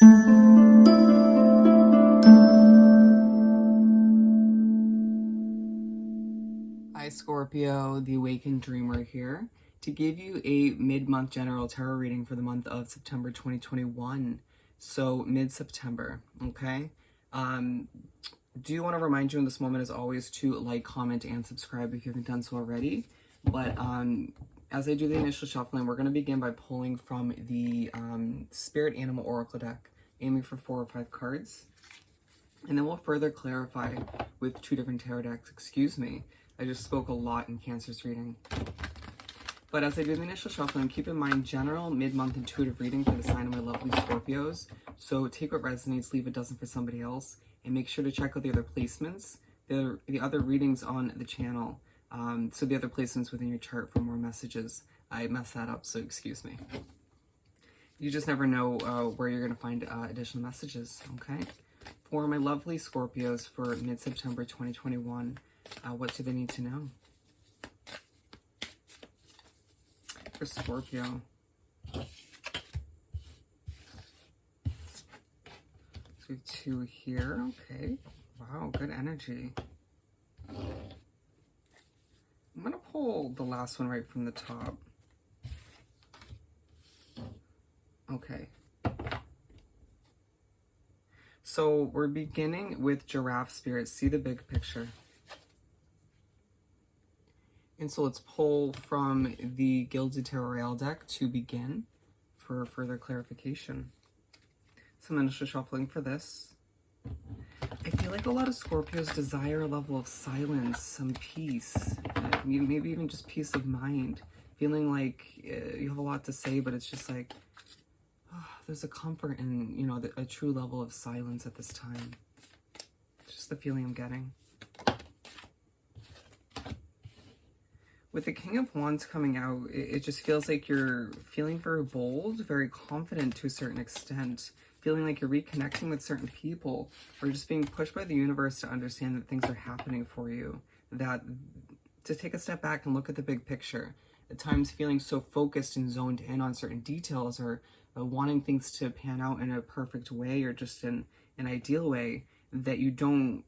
Hi Scorpio, the Awakened Dreamer here to give you a mid-month general tarot reading for the month of September 2021. So mid-September, okay? Do want to remind you in this moment as always to like, comment, and subscribe if you haven't done so already. But as I do the initial shuffling, we're going to begin by pulling from the Spirit Animal Oracle deck, aiming for 4 or 5 cards. And then we'll further clarify with 2 different tarot decks. Excuse me, I just spoke a lot in Cancer's reading. But as I do the initial shuffling, keep in mind general mid-month intuitive reading for the sign of my lovely Scorpios. So take what resonates, leave what doesn't for somebody else. And make sure to check out the other placements, the other readings on the channel. So the other placements within your chart for more messages. I messed that up, so excuse me. You just never know where you're going to find additional messages, okay? For my lovely Scorpios for mid-September 2021, what do they need to know? For Scorpio. So we have 2 here, okay. Wow, good energy. I'm going to pull the last one right from the top. Okay. So we're beginning with Giraffe Spirit. See the big picture. And so let's pull from the Gilded Tarot Royale deck to begin for further clarification. Some initial shuffling for this. I feel like a lot of Scorpios desire a level of silence, some peace, maybe even just peace of mind. Feeling like you have a lot to say, but it's just like, oh, there's a comfort in, you know, a true level of silence at this time. It's just the feeling I'm getting. With the King of Wands coming out, it just feels like you're feeling very bold, very confident to a certain extent, feeling like you're reconnecting with certain people, or just being pushed by the universe to understand that things are happening for you, that to take a step back and look at the big picture. At times feeling so focused and zoned in on certain details, or wanting things to pan out in a perfect way, or just in an ideal way, that you don't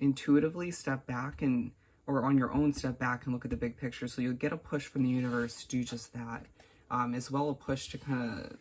intuitively step back and or on your own step back and look at the big picture. So you'll get a push from the universe to do just that. As well, a push to kind of,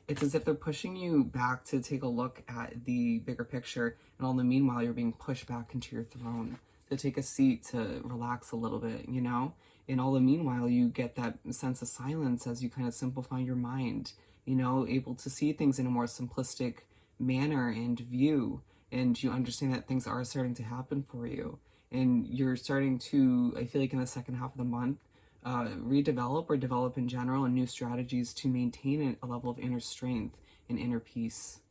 it's as if they're pushing you back to take a look at the bigger picture, and all the meanwhile you're being pushed back into your throne to take a seat, to relax a little bit, you know? And all the meanwhile you get that sense of silence as you kind of simplify your mind, you know, able to see things in a more simplistic manner and view, and you understand that things are starting to happen for you. And you're starting to, I feel like in the second half of the month, redevelop or develop in general new strategies to maintain a level of inner strength and inner peace.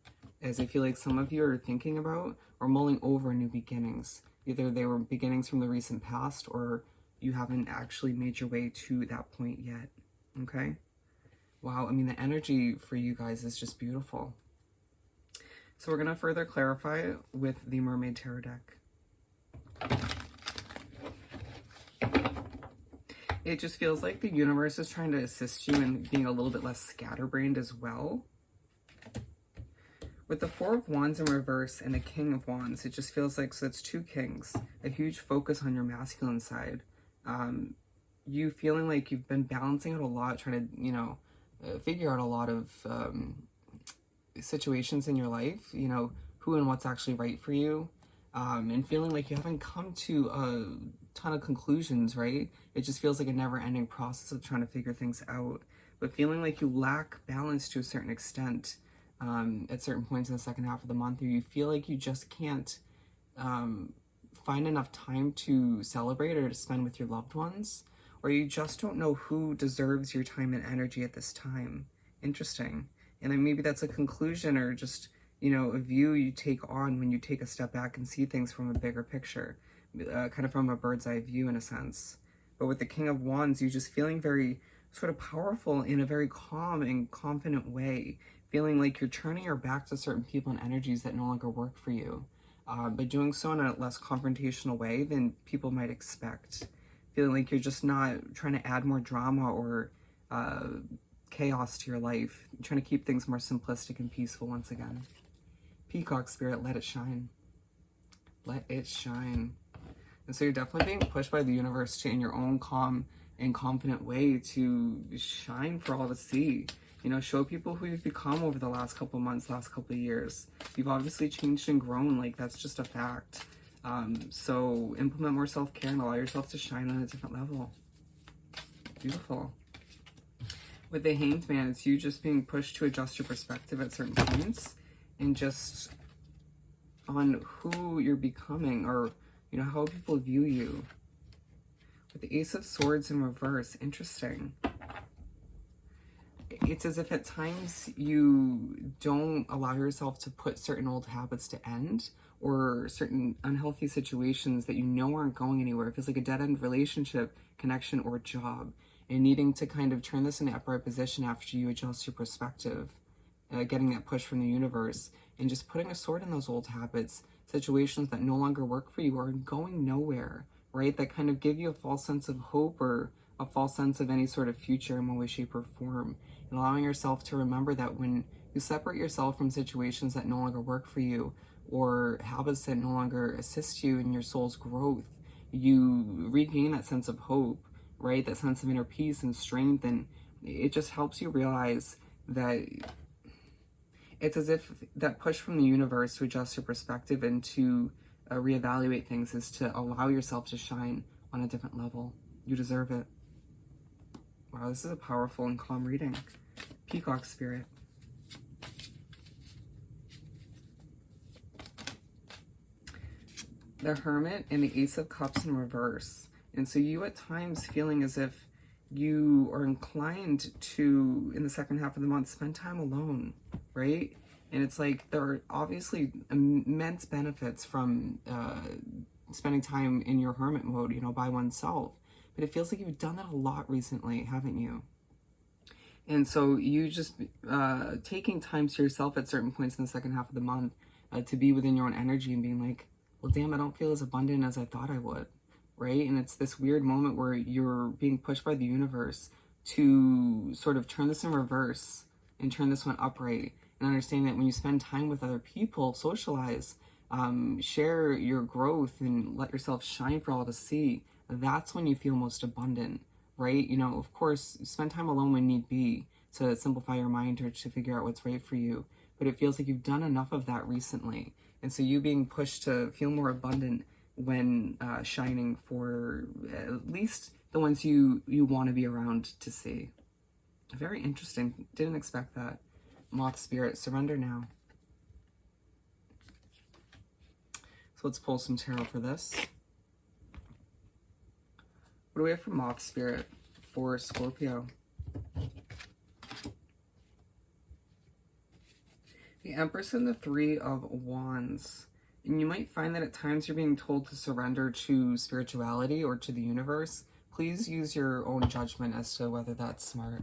As I feel like some of you are thinking about or mulling over new beginnings. Either they were beginnings from the recent past, or you haven't actually made your way to that point yet, okay? Wow, I mean, the energy for you guys is just beautiful. So we're going to further clarify with the Mermaid Tarot deck. It just feels like the universe is trying to assist you in being a little bit less scatterbrained as well. With the 4 of Wands in reverse and the King of Wands, it just feels like, so that's 2 kings, a huge focus on your masculine side. You feeling like you've been balancing out a lot, trying to, you know, figure out a lot of situations in your life, you know, who and what's actually right for you. And feeling like you haven't come to a ton of conclusions, right? It just feels like a never-ending process of trying to figure things out, but feeling like you lack balance to a certain extent at certain points in the second half of the month, or you feel like you just can't find enough time to celebrate or to spend with your loved ones, or you just don't know who deserves your time and energy at this time. Interesting. And then maybe that's a conclusion, or just, you know, a view you take on when you take a step back and see things from a bigger picture, kind of from a bird's eye view in a sense. But with the King of Wands, you're just feeling very sort of powerful in a very calm and confident way, feeling like you're turning your back to certain people and energies that no longer work for you, but doing so in a less confrontational way than people might expect. Feeling like you're just not trying to add more drama or chaos to your life. You're trying to keep things more simplistic and peaceful once again. Peacock spirit, let it shine. Let it shine. And so you're definitely being pushed by the universe to, in your own calm and confident way, to shine for all to see. You know, show people who you've become over the last couple months, last couple of years. You've obviously changed and grown, like that's just a fact. So implement more self-care and allow yourself to shine on a different level. Beautiful. With the Hanged Man, it's you just being pushed to adjust your perspective at certain points and just on who you're becoming, or, you know, how people view you. With the Ace of Swords in reverse, interesting. It's as if at times you don't allow yourself to put certain old habits to end, or certain unhealthy situations that you know aren't going anywhere. It feels like a dead-end relationship, connection, or job, and needing to kind of turn this into upright position after you adjust your perspective, getting that push from the universe, and just putting a sword in those old habits, situations that no longer work for you or are going nowhere, right? That kind of give you a false sense of hope or a false sense of any sort of future in one way, shape, or form. And allowing yourself to remember that when you separate yourself from situations that no longer work for you, or habits that no longer assist you in your soul's growth, you regain that sense of hope, right? That sense of inner peace and strength. And it just helps you realize that it's as if that push from the universe to adjust your perspective and to reevaluate things is to allow yourself to shine on a different level. You deserve it. Wow, this is a powerful and calm reading. Peacock spirit. The Hermit and the Ace of Cups in reverse. And so you at times feeling as if you are inclined to, in the second half of the month, spend time alone, right? And it's like there are obviously immense benefits from spending time in your hermit mode, you know, by oneself. But it feels like you've done that a lot recently, haven't you? And so you just taking time to yourself at certain points in the second half of the month to be within your own energy and being like, well, damn, I don't feel as abundant as I thought I would, right? And it's this weird moment where you're being pushed by the universe to sort of turn this in reverse and turn this one upright, and understanding that when you spend time with other people, socialize, share your growth and let yourself shine for all to see, that's when you feel most abundant, right? You know, of course, spend time alone when need be to simplify your mind or to figure out what's right for you. But it feels like you've done enough of that recently. And so you being pushed to feel more abundant when shining for at least the ones you want to be around to see. Very interesting. Didn't expect that. Moth spirit, surrender now. So let's pull some tarot for this. What do we have for Moth spirit for Scorpio? The Empress and the Three of Wands. And you might find that at times you're being told to surrender to spirituality or to the universe. Please use your own judgment as to whether that's smart.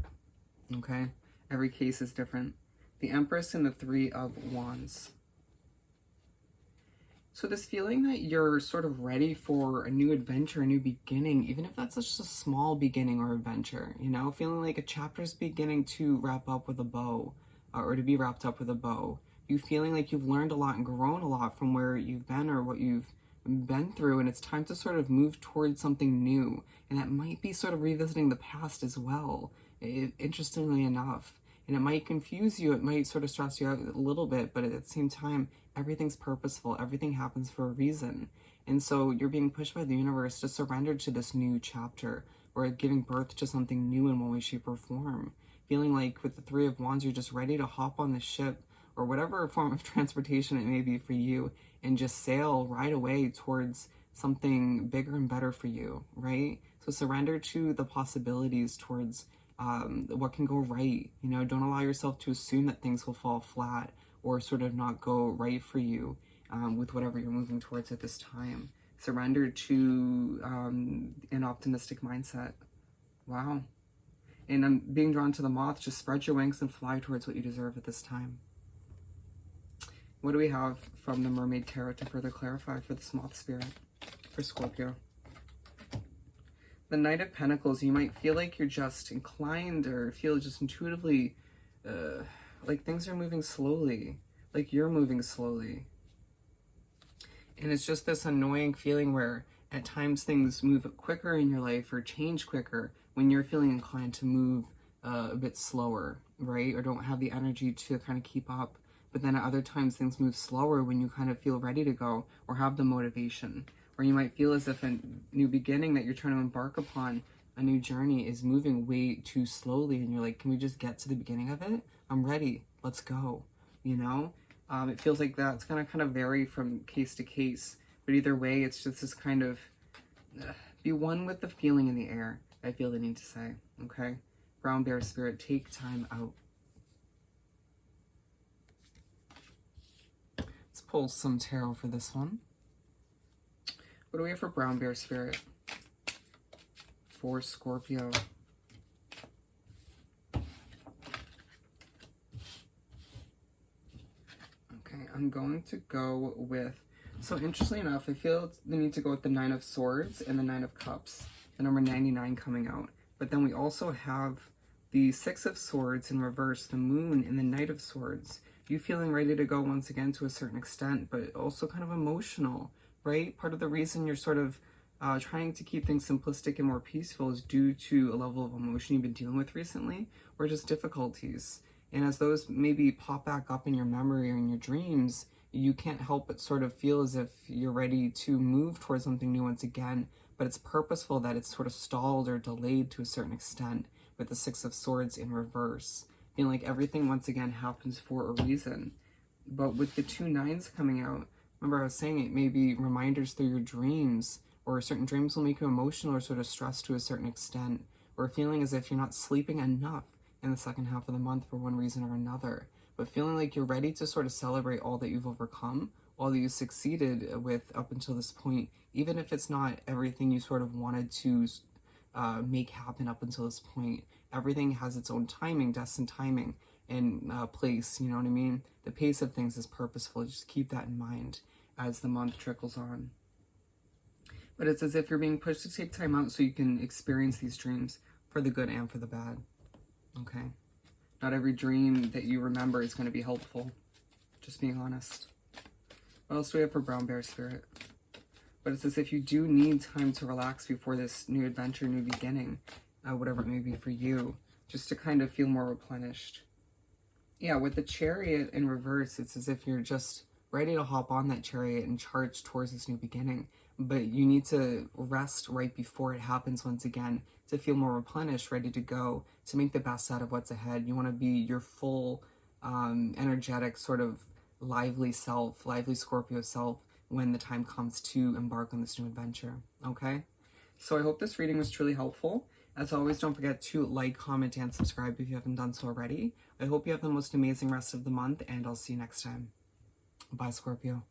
Okay? Every case is different. The Empress and the Three of Wands. So this feeling that you're sort of ready for a new adventure, a new beginning, even if that's just a small beginning or adventure, you know, feeling like a chapter's beginning to wrap up with a bow, or to be wrapped up with a bow. You feeling like you've learned a lot and grown a lot from where you've been or what you've been through, and it's time to sort of move towards something new. And that might be sort of revisiting the past as well, interestingly enough. And it might confuse you, it might sort of stress you out a little bit, but at the same time, everything's purposeful, everything happens for a reason. And so you're being pushed by the universe to surrender to this new chapter, or giving birth to something new in one way, shape, or form. Feeling like with the Three of Wands, you're just ready to hop on the ship, or whatever form of transportation it may be for you, and just sail right away towards something bigger and better for you, right? So surrender to the possibilities towards what can go right. You know, don't allow yourself to assume that things will fall flat or sort of not go right for you with whatever you're moving towards at this time. Surrender to an optimistic mindset. Wow. And I'm being drawn to the Moth. Just spread your wings and fly towards what you deserve at this time. What do we have from the Mermaid Tarot to further clarify for this Moth spirit for Scorpio? The Knight of Pentacles, you might feel like you're just inclined or feel just intuitively like things are moving slowly, like you're moving slowly. And it's just this annoying feeling where at times things move quicker in your life or change quicker when you're feeling inclined to move a bit slower, right? Or don't have the energy to kind of keep up. But then at other times things move slower when you kind of feel ready to go or have the motivation. Or you might feel as if a new beginning that you're trying to embark upon, a new journey, is moving way too slowly. And you're like, can we just get to the beginning of it? I'm ready. Let's go. You know? It feels like that's going to kind of vary from case to case. But either way, it's just this kind of be one with the feeling in the air, I feel the need to say. Okay? Brown Bear Spirit, take time out. Let's pull some tarot for this one. What do we have for Brown Bear Spirit? For Scorpio. Okay, I'm going to go with... So interestingly enough, I feel the need to go with the Nine of Swords and the Nine of Cups. The number 99 coming out. But then we also have the Six of Swords in reverse, the Moon, and the Knight of Swords. You feeling ready to go once again to a certain extent, but also kind of emotional, right? Part of the reason you're sort of trying to keep things simplistic and more peaceful is due to a level of emotion you've been dealing with recently, or just difficulties. And as those maybe pop back up in your memory or in your dreams, you can't help but sort of feel as if you're ready to move towards something new once again, but it's purposeful that it's sort of stalled or delayed to a certain extent with the Six of Swords in reverse. Feeling like everything once again happens for a reason. But with the two nines coming out, remember I was saying it may be reminders through your dreams, or certain dreams will make you emotional or sort of stressed to a certain extent, or feeling as if you're not sleeping enough in the second half of the month for one reason or another, but feeling like you're ready to sort of celebrate all that you've overcome, all that you succeeded with up until this point, even if it's not everything you sort of wanted to make happen up until this point. Everything has its own timing, destined timing, and place, you know what I mean? The pace of things is purposeful. Just keep that in mind as the month trickles on. But it's as if you're being pushed to take time out so you can experience these dreams for the good and for the bad. Okay? Not every dream that you remember is going to be helpful. Just being honest. What else do we have for Brown Bear Spirit? But it's as if you do need time to relax before this new adventure, new beginning, whatever it may be for you, just to kind of feel more replenished. Yeah, with the Chariot in reverse, it's as if you're just ready to hop on that chariot and charge towards this new beginning. But you need to rest right before it happens once again to feel more replenished, ready to go, to make the best out of what's ahead. You want to be your full, energetic, sort of lively self, lively Scorpio self when the time comes to embark on this new adventure. Okay? So I hope this reading was truly helpful. As always, don't forget to like, comment, and subscribe if you haven't done so already. I hope you have the most amazing rest of the month, and I'll see you next time. Bye, Scorpio.